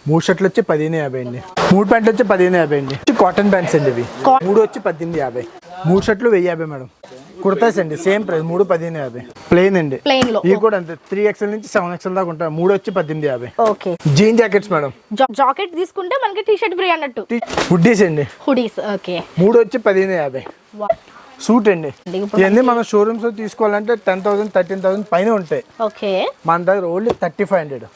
3 షర్ట్లు వచ్చి 1550 అండి. 3 ప్యాంట్లు వచ్చి 1550 అండి. కాటన్ ప్యాంట్స్ అండి ఇవి. 3 వచ్చి 1850. 3 షర్ట్లు 1050 మేడం. కుర్తాస్ అండి సేమ్ ప్రైస్ 3 1550. ప్లెయిన్ అండి. ఇవి కూడా అంతే 3XL నుంచి 7XL దాకా ఉంటాయి. 3 వచ్చి 1850. Okay. Jean jackets madam. Jacket తీసుకుంటే మనకి టీ షర్ట్ ఫ్రీ అన్నట్టు. హుడ్డీస్ అండి. Hoodies okay. 3 వచ్చి 1550. సూట్ అండి. ఇవన్నీ మనం షోరూమ్స్ తీసుకోవాలంటే 10,000 13,000 పైన ఉంటాయి. ఓకే. మన దగ్గర ఓన్లీ 3500.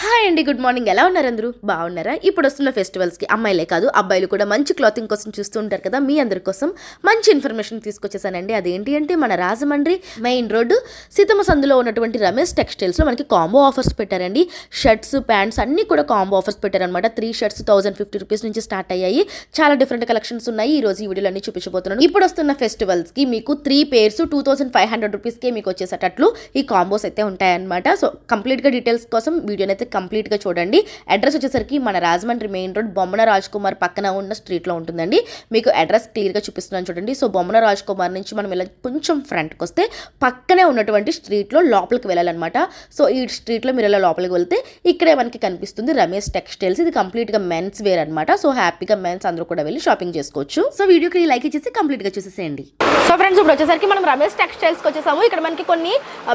హాయ్ అండి, గుడ్ మార్నింగ్. ఎలా ఉన్నారు అందరూ? బాగున్నారా? ఇప్పుడు వస్తున్న ఫెస్టివల్స్కి అమ్మాయిలే కాదు అబ్బాయిలు కూడా మంచి క్లాతింగ్ కోసం చూస్తూ ఉంటారు కదా. మీ అందరి కోసం మంచి ఇన్ఫర్మేషన్ తీసుకొచ్చేసానండి. అదేంటి అంటే మన రాజమండ్రి మెయిన్ రోడ్డు సీతమ్మ సందులో ఉన్నటువంటి రమేష్ టెక్స్టైల్స్లో మనకి కాంబో ఆఫర్స్ పెట్టారండి. షర్ట్స్ ప్యాంట్స్ అన్నీ కూడా కాంబో ఆఫర్స్ పెట్టారనమాట. 3 షర్ట్స్ 1050 రూపీస్ నుంచి స్టార్ట్ అయ్యాయి. చాలా డిఫరెంట్ కలెక్షన్స్ ఉన్నాయి. ఈ రోజు ఈ వీడియోలో అన్ని చూపించబోతున్నాను. ఇప్పుడు వస్తున్న ఫెస్టివల్స్కి మీకు 3 పేర్స్ 2500 రూపీస్కే మీకు వచ్చేసేటట్లు ఈ కాంబోస్ అయితే ఉంటాయన్నమాట. సో కంప్లీట్గా డీటెయిల్స్ కోసం వీడియోని అయితే కంప్లీట్గా చూడండి. అడ్రస్ వచ్చేసరికి మన రాజమండ్రి మెయిన్ రోడ్ బొమ్మన రాజ్ కుమార్ పక్కన ఉన్న స్ట్రీట్లో ఉంటుందండి. మీకు అడ్రస్ క్లియర్గా చూపిస్తున్నాను చూడండి. సో బొమ్మన రాజ్ కుమార్ నుంచి మనం ఇలా కొంచెం ఫ్రంట్కి వస్తే పక్కనే ఉన్నటువంటి స్ట్రీట్లో లోపలికి వెళ్ళాలన్నమాట. సో ఈ స్ట్రీట్లో మీరు ఇలా లోపలికి వెళ్తే ఇక్కడే మనకి కనిపిస్తుంది రమేష్ టెక్స్టైల్స్. ఇది కంప్లీట్గా మెన్స్ వేర్ అనమాట. సో హ్యాపీగా మెన్స్ అందరూ కూడా వెళ్ళి షాపింగ్ చేసుకోవచ్చు. సో వీడియోకి లైక్ ఇచ్చేసి కంప్లీట్గా చూసేసేయండి. సో ఫ్రెండ్స్ ఇప్పుడు వచ్చేసరికి మనం రమేష్ టెక్స్టైల్స్కి వచ్చేసాము. ఇక్కడ మనకి కొన్ని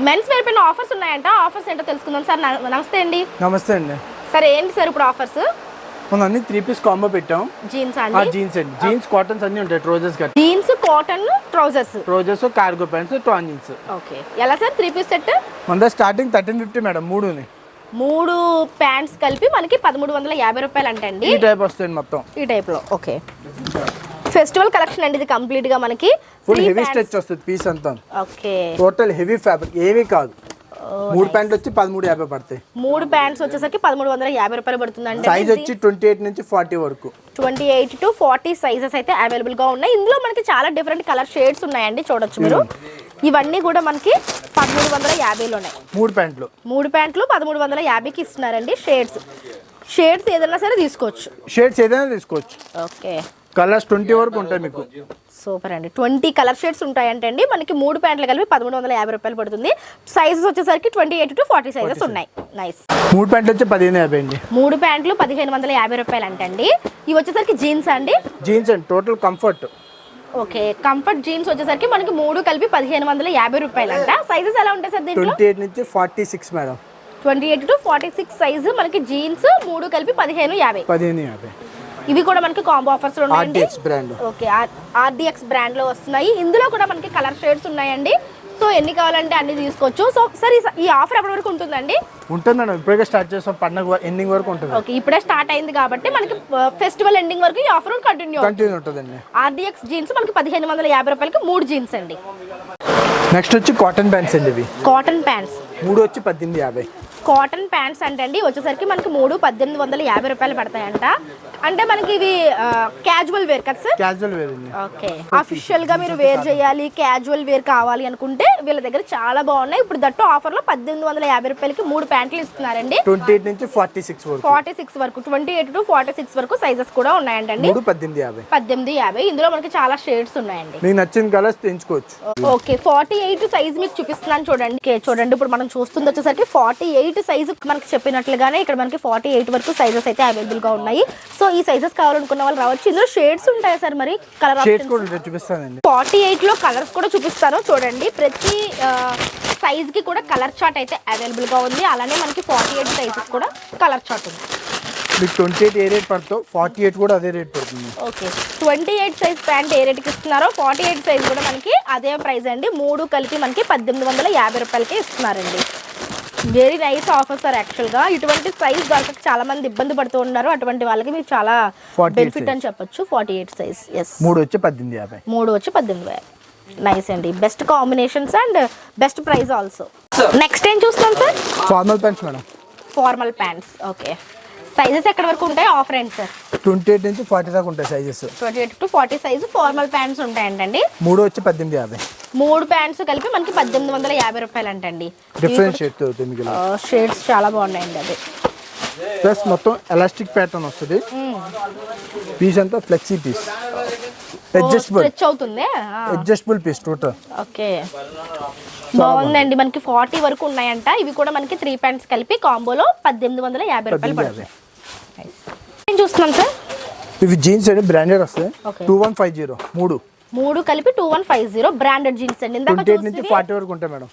మెన్స్ వేర్ పైన ఆఫర్స్ ఉన్నాయంట. ఆఫర్స్ ఏంటో తెలుసుకుందాం. సార్ నమస్తే అండి. నమస్తే అండి. సరే ఏంటి సార్ ఇప్పుడు ఆఫర్స్? మనం అన్ని 3 పీస్ కాంబో పెట్టాం. జీన్స్ అండి. జీన్స్ అండి. జీన్స్ కాటన్స్ అన్ని ఉంటాయి. Trousers cut jeans cotton trousers cargo pants tan jeans. Okay. ఎలా సార్ 3 పీస్ సెట్? మన స్టార్టింగ్ 1350 మేడం. 3 ప్యాంట్స్ కలిపి మనకి 1350 రూపాయలు అంటండి. ఈ టైప్ వస్తుంది మొత్తం. ఈ టైప్ లో. ఓకే. ఫెస్టివల్ కలెక్షన్ అండి ఇది కంప్లీట్ గా మనకి ఫుల్ హెవీ స్టిచ్ వస్తుంది పీస్ అంతా. ఓకే. టోటల్ హెవీ ఫ్యాబ్రిక్ ఏవి కాదు. 3 ప్యాంట్లు వచ్చి 1350 పడతాయి. 3 ప్యాంట్స్ వచ్చేసరికి 1350 రూపాయలు పడుతుందండి. సైజ్ వచ్చి 28 నుంచి 40 వరకు. 28 to 40 సైజెస్ అయితే అవైలబుల్ గా ఉన్నాయి. ఇందులో మనకి చాలా డిఫరెంట్ కలర్ షేడ్స్ ఉన్నాయండి. చూడొచ్చు మీరు. ఇవన్నీ కూడా మనకి 1350లోనే 3 ప్యాంట్లు 1350కి ఇస్తున్నారండి. షేడ్స్ ఏదైనా సరే తీసుకోవచ్చు. ఓకే. కలర్స్ 20 వరకు ఉంటాయి మీకు. సూపర్ అండి. 20 కలర్ షేడ్స్ ఉంటాయంటండి. మనకి 3 ప్యాంట్లు కలిపి 1350 రూపాయలు పడుతుంది. సైజెస్ వచ్చేసరికి 28 to 40 సైజెస్ ఉన్నాయి. నైస్. 3 ప్యాంట్లు వచ్చి 1550 అండి. 3 ప్యాంట్లు 1550 రూపాయలు అంటండి. ఇవి వచ్చేసరికి జీన్స్ అండి. జీన్స్ అండి. Total comfort. Okay. Comfort jeans వచ్చేసరికి మనకి 3 కలిపి 1550 రూపాయలు అంట. సైజెస్ ఎలా ఉంటాయి సార్ దీంట్లో? 28 నుంచి 46 మేడం. 28 to 46 సైజు మనకి జీన్స్ 3 కలిపి 1550. ఇవి కూడా మనకి కాంబో ఆఫర్స్ లో ఉన్నాయండి. ఓకే. ఆర్డిఎక్స్ బ్రాండ్ లో వస్తున్నాయి. ఇందులో కూడా మనకి కలర్ షేడ్స్ ఉన్నాయండి. సో ఎన్ని కావాలంటే అన్ని తీసుకోవచ్చు. సో సరే ఈ ఆఫర్ ఎప్పటి వరకు ఉంటుందండి? ఉంటుందండి. ఇప్పుడే స్టార్ట్ చేస్తాం. పండుగ ఎండింగ్ వరకు ఉంటుంది. ఓకే. ఇప్పుడే స్టార్ట్ అయింది కాబట్టి మనకి ఫెస్టివల్ ఎండింగ్ వరకు ఈ ఆఫర్ కంటిన్యూ ఉంటుందండి. ఆర్డిఎక్స్ జీన్స్ మనకి 1550 రూపాయలకి 3 జీన్స్ అండి. నెక్స్ట్ వచ్చి కాటన్ ప్యాంట్స్ అండి. ఇవి కాటన్ ప్యాంట్స్ 3 వచ్చి 1850. కాటన్ ప్యాంట్స్ అంటే వచ్చేసరికి మనకి 3 1850 రూపాయలు పడతాయంట. అంటే మనకి ఇవి క్యాజువల్ వేర్ కదా సార్? క్యాజువల్ వేర్ అండి. ఓకే. అఫీషియల్ గా మీరు వేర్ చేయాలి, క్యాజువల్ వేర్ కావాలి అనుకుంటే వీళ్ళ దగ్గర చాలా బాగున్నాయి. ఇప్పుడు దట్టు ఆఫర్ లో 1850 రూపాయలకి 3 ప్యాంట్లు ఇస్తున్నారండి. 28 నుంచి 46 వరకు. 28 to 46 వరకు సైజెస్ కూడా ఉన్నాయండి. 1850. ఇందులో మనకి చాలా షేడ్స్ ఉన్నాయండి. మీకు నచ్చిన కలర్స్ ఎంచుకోవచ్చు. ఓకే. 48 సైజ్ మీకు చూపిస్తున్నాను చూడండి. ఇప్పుడు మనం చూస్తుంది వచ్చేసరికి 48 సైజు మనకి చెప్పినట్లుగానే ఇక్కడ మనకి 48 వరకు సైజెస్ అయితే అవైలబుల్ గా ఉన్నాయి. సో ఈ సైజెస్ కావాలనుకున్న వాళ్ళు రావచ్చు. ఇందులో షేడ్స్ ఉంటాయి సార్. మరి కలర్ ఆప్షన్స్ కూడా చూపిస్తానండి. 48 లో కలర్స్ కూడా చూపిస్తాను చూడండి. ప్రతి సైజ్ కి కూడా కలర్ చార్ట్ అయితే అవైలబుల్ గా ఉంది. అలానే మనకి 48 సైజెస్ కూడా కలర్ చార్ట్ ఉంది. మీకు 28 ఏ రేట్ పడుతుందో 48 కూడా అదే రేట్ పడుతుంది. ఓకే. 28 సైజ్ ప్యాంట్ ఏ రేట్కి ఇస్తున్నారో 48 సైజ్ కూడా మనకి అదే ప్రైస్ అండి. 3 కలిపి మనకి 1850 రూపాయలకి ఇస్తున్నారండి. Very nice offer sir. యాక్చువల్గా ఇటువంటి సైజ్ దొరకక చాలా మంది ఇబ్బంది పడుతూ ఉన్నారు. అటువంటి వాళ్ళకి మీరు చాలా బెనిఫిట్ అని చెప్పొచ్చు. 48 సైజ్. ఎస్. 3 వచ్చి 1850. నైస్ అండి. Best combinations and best price also. Next ఏం చూస్తాం sir? Formal pants madam. Formal pants. Okay. Sizes ఎక్కడ వరకు ఉంటాయి? ఆఫర్ ఏంటి సార్? 28 నుంచి 40 దాకా ఉంటాయి sizes. 28 to 40 size formal pants ఉంటాయంటండి. 3 వచ్చి 1850. 3 ప్యాంట్స్ కలిపి మనకి 1850 రూపాయలు అంటండి. డిఫరెంట్ షేడ్స్ షేడ్స్ చాలా బాగున్నాయండి. అది ప్లస్ మొత్తం ఎలాస్టిక్ ప్యాటర్న్ వస్తుంది. పీస్ అంతా flexi piece. Adjustable piece total. Okay. బాగుందండి. మనకి 40 వరకు ఉన్నాయంట. ఇవి కూడా మనకి 3 ప్యాంట్స్ కలిపి కాంబోలో 1850 రూపాయలు పడుతుంది. నేను చూస్తున్నాం సార్, ఇవి జీన్స్ అండి, బ్రాండెడ్ వస్తాయి. Okay. 2150 మూడు కలిపి 2150 బ్రాండెడ్ జీన్స్ అండి. ఇందాక 28 నుంచి చూసినవి 40 వరకు ఉంటాయి మేడం.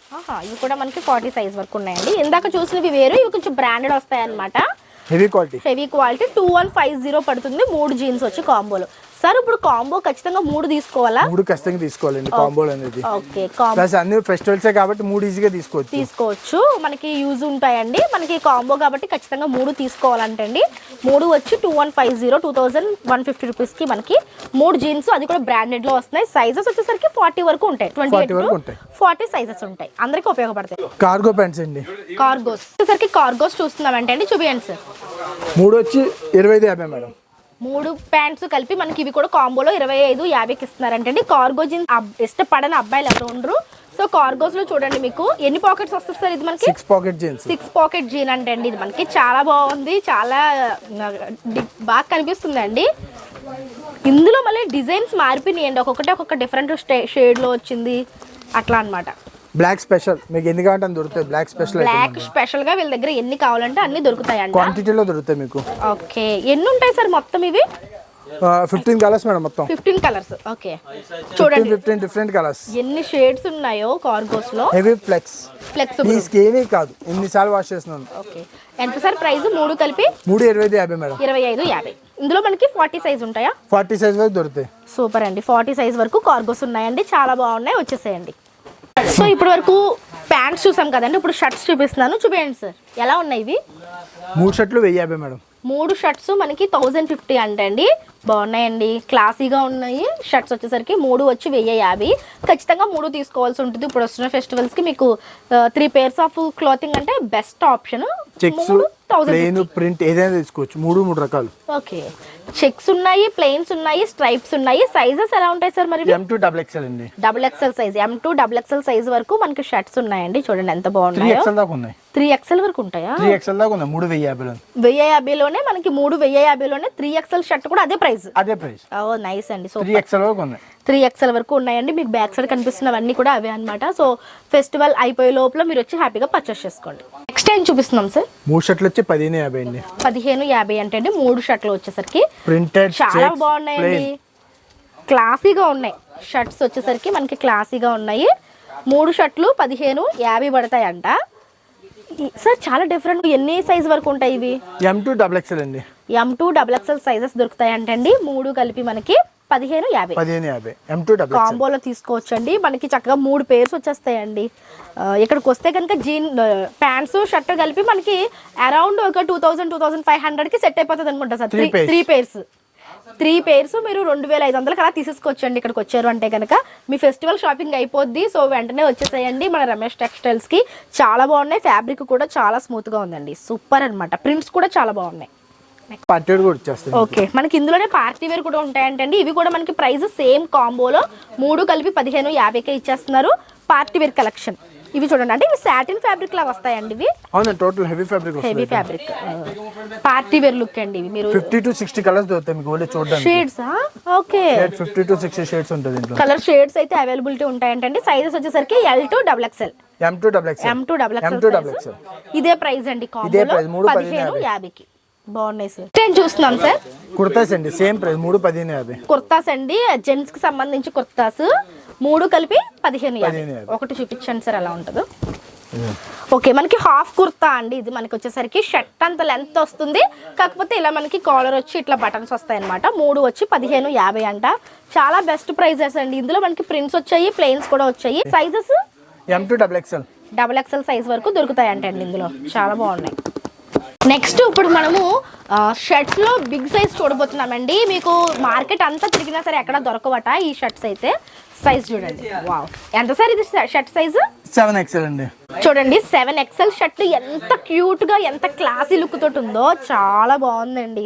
ఇవి కూడా మనకి 40 సైజ్ వరకు ఉన్నాయండి. ఇందాక చూసినవి వేరు, ఇవి కొంచెం బ్రాండెడ్ వస్తాయి అనమాట. హెవీ క్వాలిటీ 2150 పడుతుంది 3 జీన్స్ వచ్చి కాంబోలో. సార్ ఇప్పుడు కాంబో ఖచ్చితంగా 3 తీసుకోవాలా? 3 ఖచ్చితంగా తీసుకోవాలండి కాంబోలు అనేది. ఓకే, ప్లస్ అన్ని ఫెస్టివల్సే కాబట్టి 3 ఈజీగా తీసుకోవచ్చు. మనకి యూజ్ ఉంటాయండి. మనకి కాంబో కాబట్టి ఖచ్చితంగా 3 తీసుకోవాలంటే అండి. 3 వచ్చి 2150 రూపీస్కి మనకి 3 జీన్స్, అది కూడా బ్రాండెడ్ లో వస్తున్నాయి. సైజెస్ వచ్చేసరికి 40 వరకు ఉంటాయి, 28 to 40 సైజెస్ ఉంటాయి, అందరికి ఉపయోగపడతాయి. కార్గో ప్యాంట్స్ అండి, కార్గోస్ వచ్చేసరికి కార్గోస్ చూస్తున్నామంటే అండి, చూపియండి సార్. 3 వచ్చి 2550 మేడం. 3 ప్యాంట్స్ కలిపి మనకి ఇవి కూడా కాంబోలో 2550కి ఇస్తున్నారంటే అండి. కార్గో జీన్స్ ఇష్టపడని అబ్బాయిలు ఎవరు ఉండరు. సో కార్గోస్ లో చూడండి, మీకు ఎన్ని పాకెట్స్ వస్తుంది సార్? ఇది మనకి 6 పాకెట్ జీన్స్. 6 పాకెట్ జీన్ అంటే అండి, ఇది మనకి చాలా బాగుంది, చాలా బాగా కనిపిస్తుంది అండి. ఇందులో మళ్ళీ డిజైన్స్ మారిపోయినాయండి, ఒక్కొక్క డిఫరెంట్ షేడ్ లో వచ్చింది అట్లా అన్నమాట. బ్లాక్ స్పెషల్ మీకు ఎన్ని కావాలంటే అన్ని దొరుకుతాయి. బ్లాక్ స్పెషల్ గా వీళ్ళ దగ్గర ఎన్ని కావాలంటే అన్ని దొరుకుతాయండి, క్వాంటిటీలో దొరుకుతాయి మీకు. ఓకే, ఎన్ని ఉంటాయి సార్ మొత్తం ఇవి? 15 కలర్స్ మేడం, మొత్తం 15 కలర్స్. ఓకే, చూడండి 15 డిఫరెంట్ కలర్స్, ఎన్ని షేడ్స్ ఉన్నాయో కార్గోస్ లో. హెవీ ఫ్లెక్సిబుల్ ఏమీ కాదు, ఎన్నిసార్లు వాష్ చేస్తున్నాను. ఓకే, ఎంత సార్ ప్రైస్? 3 కలిపి 32550 మేడం. 2550. ఇందులో మనకి 40 సైజ్ ఉంటాయా? 40 సైజ్ వరకు దొరుకుతాయి. సూపర్ అండి, 40 సైజ్ వరకు కార్గోస్ ఉన్నాయండి, చాలా బాగున్నాయి, వచ్చేసేయండి. సో ఇప్పటి వరకు ప్యాంట్స్ చూసాం కదండి, ఇప్పుడు షర్ట్స్ చూపిస్తున్నాను, చూపించండి సార్ ఎలా ఉన్నాయి ఇవి. 3 షర్ట్లు 1050 మేడం. 3 షర్ట్స్ మనకి 1050 అంటే అండి, బాగున్నాయండి, క్లాసీగా ఉన్నాయి. షర్ట్స్ వచ్చేసరికి 3 వచ్చి 1050. ఖచ్చితంగా 3 తీసుకోవాల్సి ఉంటుంది. ఇప్పుడు వస్తున్న ఫెస్టివల్స్కి మీకు 3 pairs ఆఫ్ క్లాతింగ్ అంటే best option. Checks, plain, print ఏదైనా తీసుకోవచ్చు. 3 రకాలు. ఓకే, చెక్స్ ఉన్నాయి, ప్లెయిన్స్ ఉన్నాయి, స్ట్రైప్స్ ఉన్నాయి. సైజెస్ ఎలా ఉంటాయి సార్ మరి? M2 XXL అండి, XXL size, M2 XXL size వరకు మనకి షర్ట్స్ ఉన్నాయండి. చూడండి ఎంత బాగున్నాయో. 3XL దాకా ఉన్నాయి. 3XL వరకు ఉంటాయా? 3XL దాకా ఉన్నాయి. 350 1050లోనే మనకి 350లోనే 3XL షర్ట్ కూడా అదే ప్రైస్. ఓ నైస్ అండి. సో 3XL వరకు ఉన్నాయి. 3XL వరకు ఉన్నాయండి. మీకు బ్యాక్ సైడ్ కనిపిస్తున్నవన్నీ కూడా అవే అన్నమాట. సో ఫెస్టివల్ అయిపోయే లోపల మీరు వచ్చి హ్యాపీగా పర్చేస్ చేసుకోండి. నెక్స్ట్ ఏం చూపిస్తున్నాం సార్? 3 షర్ట్లు వచ్చి 1550 అండి. 1550 అంటే అండి 3 షర్ట్లు వచ్చేసరికి ప్రింటెడ్ చాలా బాగున్నాయండి, క్లాసీగా ఉన్నాయి. షర్ట్స్ వచ్చేసరికి మనకి క్లాసీగా ఉన్నాయి. 3 షర్ట్లు 1550 పడతాయంట సార్. చాలా డిఫరెంట్. ఎన్ని సైజ్ వరకు ఉంటాయి ఇవి? M2 XXL అండి. M2 XXL సైజెస్ దొరుకుతాయి అంటే అండి. 3 కలిపి మనకి 1550. M2 XXL కాంబోలో తీసుకోవచ్చండి. మనకి చక్కగా 3 pairs వచ్చేస్తాయండి. ఇక్కడికి వస్తే కనుక జీన్ ప్యాంట్స్ షర్ట్ కలిపి మనకి అరౌండ్ ఒక 2000-2500కి సెట్ అయిపోతుంది అనుకుంటా సార్. 3 pairs మీరు 2500 అలా తీసేసుకోవచ్చండి. ఇక్కడికి వచ్చారు అంటే కనుక మీ ఫెస్టివల్ షాపింగ్ అయిపోద్ది. సో వెంటనే వచ్చేసేయండి మన రమేష్ టెక్స్టైల్స్కి. చాలా బాగున్నాయి, ఫ్యాబ్రిక్ కూడా చాలా స్మూత్గా ఉందండి, సూపర్ అన్నమాట. ప్రింట్స్ కూడా చాలా బాగున్నాయి. పార్టీ వేర్ కూడా వచ్చేస్తాయి. ఓకే, మనకి ఇందులోనే పార్టీ వేర్ కూడా ఉంటాయంటండి. ఇవి కూడా మనకి ప్రైస్ సేమ్ కాంబోలో 3 కలిపి 1550కే ఇచ్చేస్తున్నారు. పార్టీ వేర్ కలెక్షన్ ఇవి చూడండి, అంటే ఇవి సాటిన్ ఫ్యాబ్రిక్ లాగా వస్తాయండి. ఇవి అవును, total heavy fabric party wear look అండి. ఇవి మీరు 50 to 60 కలర్స్ దొరుకుతాయి మీకు ఓన్లీ చూడడానికి. షేడ్స్ ఓకే, 50 to 60 షేడ్స్ ఉంటుంది దీంట్లో. కలర్ షేడ్స్ అయితే అవైలబిలిటీ ఉంటాయంటండి. సైజెస్ వచ్చేసరికి L2 XXL, M2 XXL. ఇదే ప్రైస్ అండి కాంబోలో 1550కి. బాగున్నాయి సార్. నేను చూస్తున్నాం సార్, కుర్తాస్ అండి, సేమ్ ప్రైస్ 31550. కుర్తాస్ అండి, జెంట్స్ కి సంబంధించి కుర్తాస్ 3 కలిపి 1550. ఒకటి చూపించండి సార్ ఎలా ఉంటుందో. ఓకే, మనకి హాఫ్ కుర్తా అండి. ఇది మనకి వచ్చేసరికి షర్ట్ అంత లెంత్ వస్తుంది, కాకపోతే ఇలా మనకి కాలర్ వచ్చి ఇట్లా బటన్స్ వస్తాయి అనమాట. 3 వచ్చి 1550 అంట. చాలా బెస్ట్ ప్రైజెస్ అండి. ఇందులో మనకి ప్రింట్స్ వచ్చాయి, ప్లెయిన్స్ కూడా వచ్చాయి. సైజెస్ M2 XXL సైజ్ వరకు దొరుకుతాయి అంటే అండి. ఇందులో చాలా బాగున్నాయి. నెక్స్ట్ ఇప్పుడు మనము షర్ట్స్ లో బిగ్ సైజ్ చూడబోతున్నామండి. మీకు మార్కెట్ అంతా తిరిగినా సరే ఎక్కడ దొరకవట ఈ షర్ట్స్ అయితే. సైజ్ చూడండి, వావ్, ఎంత సార్ ఇది షర్ట్ సైజు? 7XL అండి. చూడండి 7XL షర్ట్ ఎంత క్యూట్ గా, ఎంత క్లాసీ లుక్ తోటి ఉందో, చాలా బాగుందండి,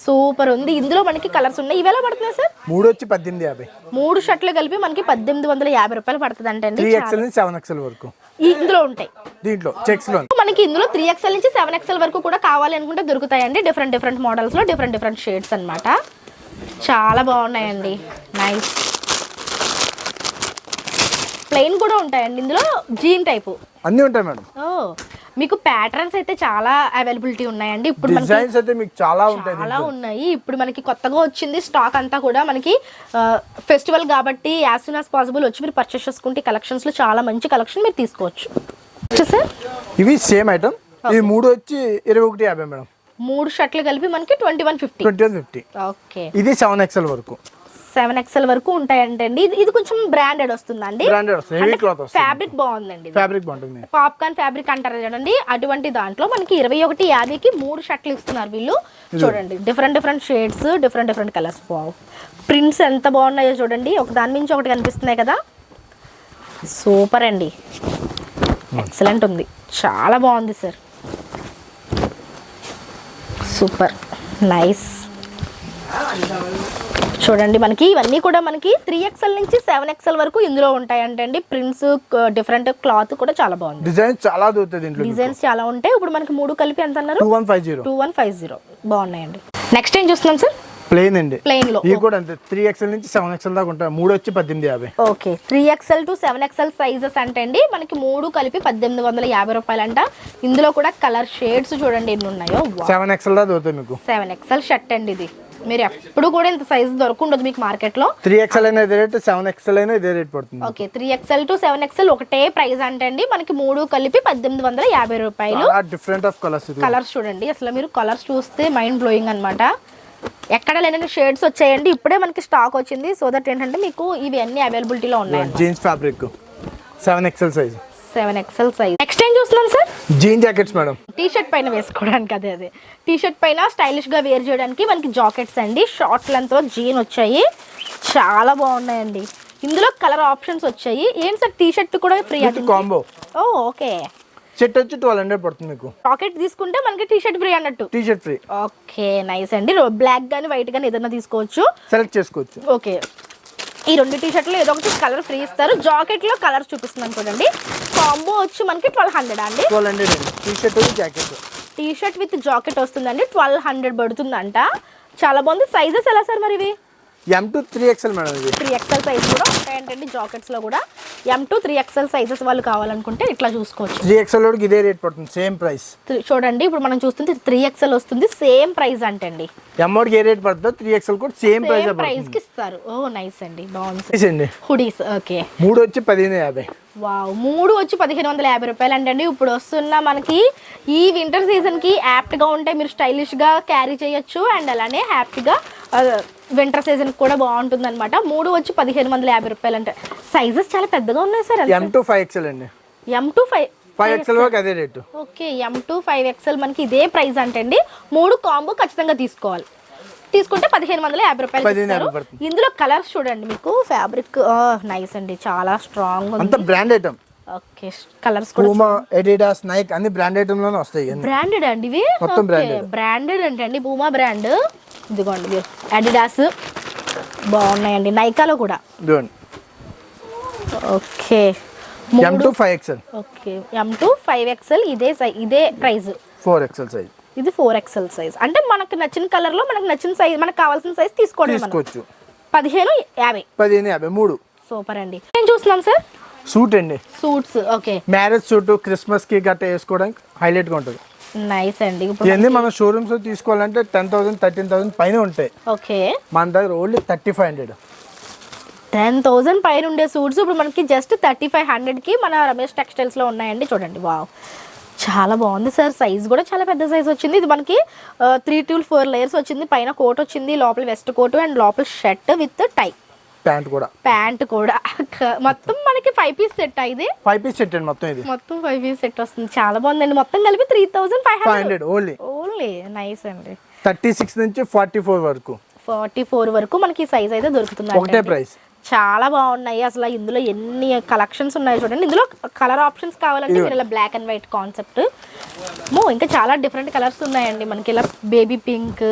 సూపర్ ఉంది. ఇందులో మనకి కలర్స్ ఉన్నాయి. ఇవి ఎలా పడుతున్నాయి సార్? 3 వచ్చి 1850. 3 షర్ట్లు కలిపి మనకి 1850 రూపాయలు పడుతుంది అంటే అండి. 3XL నుంచి 7XL వరకు ఇందులో ఉంటాయి. దీంట్లో చెక్స్ లో మనకి ఇందులో 3XL నుంచి 7XL వరకు కూడా కావాలి అనుకుంటే దొరుకుతాయండి. డిఫరెంట్ మోడల్స్ లో డిఫరెంట్ షేడ్స్ అన్నమాట. చాలా బాగున్నాయండి, నైస్. ప్లెయిన్ కూడా ఉంటాయండి ఇందులో, జీన్ టైపు అన్నీ ఉంటాయి మేడం. మీకు ప్యాటర్న్స్ అయితే చాలా అవైలబిలిటీ ఉన్నాయండి. ఇప్పుడు మనకి డిజైన్స్ అయితే మీకు చాలా ఉంటాయి, చాలా ఉన్నాయి. ఇప్పుడు మనకి కొత్తగా వచ్చింది స్టాక్ అంతా కూడా మనకి ఫెస్టివల్ కాబట్టి యాజ్ సూన్ యాజ్ పాసిబుల్ వచ్చి మీరు పర్చేస్ చేసుకుంటే కలెక్షన్స్ లో చాలా మంచి కలెక్షన్ మీరు తీసుకోవచ్చు సార్. ఇవి సేమ్ ఐటమ్, ఇవి 3 వచ్చి 2150 మేడం. 3 షర్ట్లు కలిపి మనకి 2150. 2150. ఓకే, ఇది 7XL వరకు, 7XL వరకు ఉంటాయంటే అండి. ఇది కొంచెం బ్రాండెడ్ వస్తుందండి, బ్రాండెడ్ వస్తుంది, హెవీ క్లాత్ వస్తుంది, ఫ్యాబ్రిక్ బాగుందండి, ఫ్యాబ్రిక్ బాగుంటుంది. పాప్కార్న్ ఫ్యాబ్రిక్ అంటారు చూడండి, అటువంటి దాంట్లో మనకి 2150కి 3 షర్ట్లు ఇస్తున్నారు వీళ్ళు. చూడండి different shades, different colours. Prints ఎంత బాగున్నాయో చూడండి, ఒక దాని మించి ఒకటి కనిపిస్తున్నాయి కదా. సూపర్ అండి, ఎక్సలెంట్ ఉంది, చాలా బాగుంది సార్, సూపర్ నైస్. చూడండి మనకి ఇవన్నీ కూడా మనకి 3XL నుంచి 7XL వరకు ఇందులో ఉంటాయంటే అండి. ప్రింట్స్, డిఫరెంట్ క్లాత్ కూడా చాలా బాగుంది, డిజైన్స్ చాలా దొరుకుతాయి దీంట్లో, డిజైన్స్ చాలా ఉంటాయి. ఇప్పుడు మనకి 3 కలిపి ఎంత అన్నారు? 2150 బాగున్నాయండి. నెక్స్ట్ ఏం చూస్తున్నాం సార్? ప్లెయిన్ అండి, ప్లెయిన్ లో ఇవి కూడా అంతే 3XL నుంచి 7XL దాకా ఉంటాయి. 3 వచ్చి 1850. Okay, 3XL to 7XL sizes అంటే అండి మనకి 3 కలిపి 1850 రూపాయలంట. ఇందులో కూడా కలర్ షేడ్స్ చూడండి ఎన్ని ఉన్నాయో. 7XL దాకా దొరుకుతాయి మీకు. 7XL షర్ట్ అండి ఇది, మీరు ఎప్పుడు కూడా ఇంత సైజ్ దొరకుండదు మీకు మార్కెట్ లో. 3XL అయినా ఇదే రేట్, 7XL అయినా ఇదే రేట్ పడుతుంది. ఓకే, 3XL టు 7XL ఒకటే ప్రైస్ అంటే అండి మనకి 3 కలిపి 1850 రూపాయలు. డిఫరెంట్ ఆఫ్ కలర్స్, కలర్స్ చూడండి అసలు మీరు కలర్స్ చూస్తే మైండ్ బ్లోయింగ్ అన్నమాట. ఎక్కడ లేని షేడ్స్ వచ్చాయండి, ఇప్పుడే మనకి స్టాక్ వచ్చింది. సో దట్ ఏంటంటే మీకు ఇవి అన్ని అవైలబిలిటీలో ఉన్నాయి. Jeans fabric 7XL size, 7XL size. Next ఏం చూస్తున్నాం sir? Jean jackets madam, T shirt పైన వేసుకోవడానికి. అదే టీ షర్ట్ పైన స్టైలిష్ గా వేర్ చేయడానికి మనకి జాకెట్స్ అండి. షార్ట్ లెంత్ లో జీన్ వచ్చాయి, చాలా బాగున్నాయండి. ఇందులో కలర్ ఆప్షన్స్ వచ్చాయి. ఏం సార్ టీ షర్ట్ కూడా ఫ్రీ కాంబో? ఓ ఓకే, సెట్ వచ్చి 1200 పడుతుంది మీకు. జాకెట్ తీసుకుంటే మనకి టీ షర్ట్ ఫ్రీ అన్నట్టు. Tea shirt free. Okay nice అండి. బ్లాక్ గానీ వైట్ గానీ ఏదైనా తీసుకోవచ్చు, సెలెక్ట్ చేసుకోవచ్చు. ఓకే, ఈ 2 టీ షర్ట్లు ఏదో ఒకటి కలర్ ఫ్రీ ఇస్తారు. జాకెట్ లో కలర్ చూపిస్తున్నాను చూడండి. కాంబో వచ్చి మనకి 1200 అండి. 1200 అండి, T shirt jacket. T shirt with jacket వస్తుందండి, 1200 పడుతుందంట. చాలా బాగుంది. సైజెస్ ఎలా సార్ మరి ఇవి? M to 3XL మేడం, ఇది 3XL సైజ్ కూడా ఉంటాయంటండి జాకెట్స్ లో కూడా. M to 3XL సైజెస్ వాళ్ళు కావాలనుకుంటే ఇట్లా చూసుకోవచ్చు. 3XL లోకి ఇదే రేట్ పడుతుంది, సేమ్ ప్రైస్. చూడండి ఇప్పుడు మనం చూస్తుంది 3XL వస్తుంది, సేమ్ ప్రైస్ అంటండి. M ఏ రేట్ పడుతుందో 3XL కూడా సేమ్ ప్రైస్ కి ఇస్తారు. ఓ నైస్ అండి, బాగుంది. హుడీస్ ఓకే, 3 వచ్చి 1550. వావ్, 3 వచ్చి 1550 రూపాయలు అంటండి. ఇప్పుడు వస్తున్న మనకి ఈ వింటర్ సీజన్ కి యాప్ట్ గా ఉంటాయి, మీరు స్టైలిష్ గా క్యారీ చేయొచ్చు. అండ్ అలానే హ్యాపీగా వింటర్ సీజన్ కూడా బాగుంటుంది అనమాట. 3 వచ్చి 1550 రూపాయలు అంటే సైజెస్ చాలా పెద్దగా ఉన్నాయి సార్. M to 5XL అండి, M to 5XL వరకు అదే rate. Okay, M to 5XL మనకి ఇదే ప్రైస్ అంటే అండి. 3 కాంబో ఖచ్చితంగా తీసుకోవాలి, తీసుకుంటే 1550 రూపాయలు. ఇందులో కలర్స్ చూడండి, మీకు ఫ్యాబ్రిక్ నైస్ అండి, చాలా స్ట్రాంగ్ అంత బ్రాండ్ ఐటమ్. ఓకే, కలర్స్ కూడా పూమా, అడిడాస్, నైక్ అన్ని బ్రాండ్ ఐటమ్ లోనే వస్తాయి. బ్రాండెడ్ అండి ఇవి, మొత్తం బ్రాండెడ్ అంటే పూమా బ్రాండ్. ఇదిగోండి అడిడాస్ బాగున్నాయండి, నైకాలో కూడా. Okay, M to 5XL. Okay, M to 5XL ఇదే ప్రైస్. 4XL సైజ్, ఇది 4XL సైజ్. అంటే మనకు నచ్చిన కలర్ లో మనకు నచ్చిన సైజ్, మనకు కావాల్సిన సైజ్ తీసుకోవచ్చు. 1550. 3. సూపర్ అండి. ఏం చూస్తున్నాం సార్? సూట్ అండి, suits. Okay, marriage suit, Christmas కి గట్ట వేసుకోవడానికి హైలైట్ గా ఉంటుంది. నైస్ అండి. ఇవన్నీ మనం షోరూమ్స్ లో తీసుకోవాలంటే 10,000 13,000 పైన ఉంటాయి. ఓకే, మన దగ్గర ఓన్లీ 3500. 10,000 పైన ఉండే సూట్స్ ఇప్పుడు మనకి జస్ట్ 3500 కి మన రమేష్ టెక్స్టైల్స్ లో ఉన్నాయండి. చూడండి, వావ్, చాలా బాగుంది సార్. సైజ్ కూడా చాలా పెద్ద సైజ్ వచ్చింది. ఇది మనకి 3 to 4 లేయర్స్ వచ్చింది. పైన కోట్ వచ్చింది, లోపల వెస్ట్ కోట్ అండ్ లోపల షర్ట్ విత్ టై, ప్యాంట్ కూడా మొత్తం మనకి 5 పీస్ సెట్. ఇది 5 పీస్ సెట్ అండి, మొత్తం 5 పీస్ సెట్ వస్తుంది. చాలా బాగుందండి. మొత్తం కలిపి 3500 ఓన్లీ. నైస్ అండి. 36 నుంచి 44 వరకు, 44 వరకు మనకి సైజ్ అయితే దొరుకుతుంది. ఒకటే ప్రైస్. చాలా బాగున్నాయి అసలు. ఇందులో ఎన్ని కలెక్షన్స్ ఉన్నాయో చూడండి. ఇందులో కలర్ ఆప్షన్స్ కావాలంటే మీరు ఇలా బ్లాక్ అండ్ వైట్ కాన్సెప్ట్, ఇంకా చాలా డిఫరెంట్ కలర్స్ ఉన్నాయండి మనకి. ఇలా బేబీ పింక్,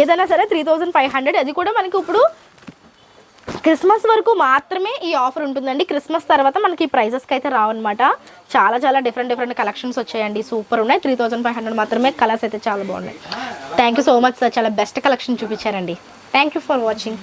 ఏదైనా సరే 3500. అది కూడా మనకి ఇప్పుడు క్రిస్మస్ వరకు మాత్రమే ఈ ఆఫర్ ఉంటుందండి. క్రిస్మస్ తర్వాత మనకి ఈ ప్రైజెస్కి అయితే రావన్నమాట. చాలా డిఫరెంట్ కలెక్షన్స్ వచ్చాయండి, సూపర్ ఉన్నాయి. 3500 మాత్రమే. కలర్స్ అయితే చాలా బాగున్నాయి. Thank you so much sir, చాలా బెస్ట్ కలెక్షన్ చూపించారండి. Thank you for watching.